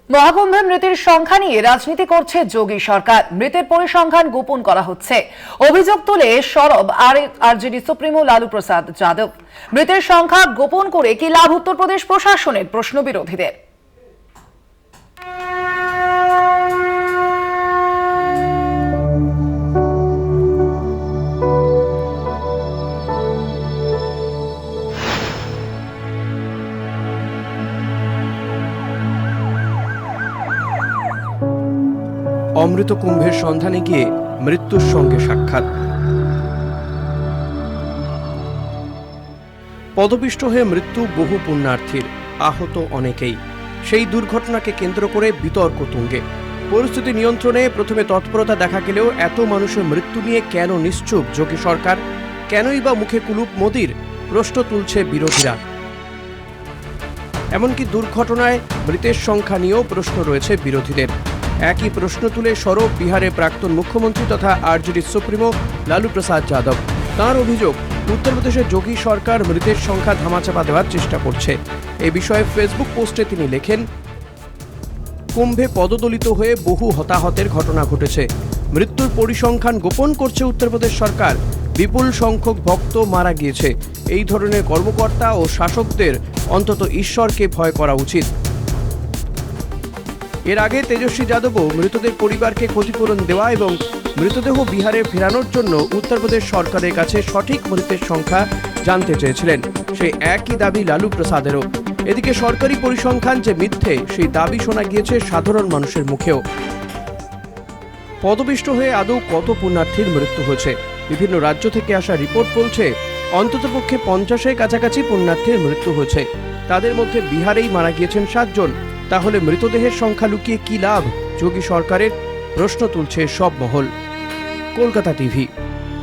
মহাকুম্ভে মৃতের সংখ্যা নিয়ে রাজনীতি করছে যোগী সরকার। মৃতের পরিসংখ্যান গোপন করা হচ্ছে, অভিযোগ তুলে সরব আরজেডি সুপ্রিমো লালু প্রসাদ যাদব। মৃতের সংখ্যা গোপন করে কি লাভ উত্তরপ্রদেশ প্রশাসনের, প্রশ্ন বিরোধীদের। অমৃত কুম্ভের সন্ধানে গিয়ে মৃত্যুর সঙ্গে সাক্ষাৎ। পদপিষ্ট হয়ে মৃত্যু বহু পুণ্যার্থীর, আহত অনেকেই। সেই দুর্ঘটনাকে কেন্দ্র করে বিতর্ক তুঙ্গে। পরিস্থিতি নিয়ন্ত্রণে প্রথমে তৎপরতা দেখা গেলেও এত মানুষের মৃত্যু নিয়ে কেন নিশ্চুপ যোগী সরকার? কেনই বা মুখে কুলুপ মোদির? প্রশ্ন তুলছে বিরোধীরা। এমনকি দুর্ঘটনায় মৃতের সংখ্যা নিয়েও প্রশ্ন রয়েছে বিরোধীদের। একই প্রশ্ন তুলে সরব বিহারের প্রাক্তন মুখ্যমন্ত্রী তথা আরজেডি সুপ্রিমো লালু প্রসাদ যাদব। তাঁর অভিযোগ, উত্তরপ্রদেশের যোগী সরকার মৃতের সংখ্যা ধামাচাপা দেওয়ার চেষ্টা করছে। এ বিষয়ে ফেসবুক পোস্টে তিনি লেখেন, কুম্ভে পদদলিত হয়ে বহু হতাহতের ঘটনা ঘটেছে। মৃত্যুর পরিসংখ্যান গোপন করছে উত্তরপ্রদেশ সরকার। বিপুল সংখ্যক ভক্ত মারা গিয়েছে। এই ধরনের কর্মকর্তা ও শাসকদের অন্তত ঈশ্বরকে ভয় করা উচিত। এর আগে তেজস্বী যাদবও মৃতদের পরিবারকে ক্ষতিপূরণ দেওয়া এবং মৃতদেহ বিহারে ফেরানোর জন্য উত্তরপ্রদেশ সরকারের কাছে সঠিক মৃতের সংখ্যা জানতে চেয়েছিলেন। সেই একই দাবি লালু প্রসাদেরও। এদিকে সরকারি পরিসংখ্যান যে মিথ্যে, সেই দাবি শোনা গিয়েছে সাধারণ মানুষের মুখেও। পদপিষ্ট হয়ে আদৌ কত পুণ্যার্থীর মৃত্যু হয়েছে? বিভিন্ন রাজ্য থেকে আসা রিপোর্ট বলছে অন্ততপক্ষে 50-এর কাছাকাছি পুণ্যার্থীর মৃত্যু হয়েছে। তাদের মধ্যে বিহারেই মারা গিয়েছেন 7 জন। তাহলে মৃতদেহের সংখ্যা লুকিয়ে কি লাভ যোগী সরকারের? প্রশ্ন তুলছে সব মহল। কলকাতা টিভি।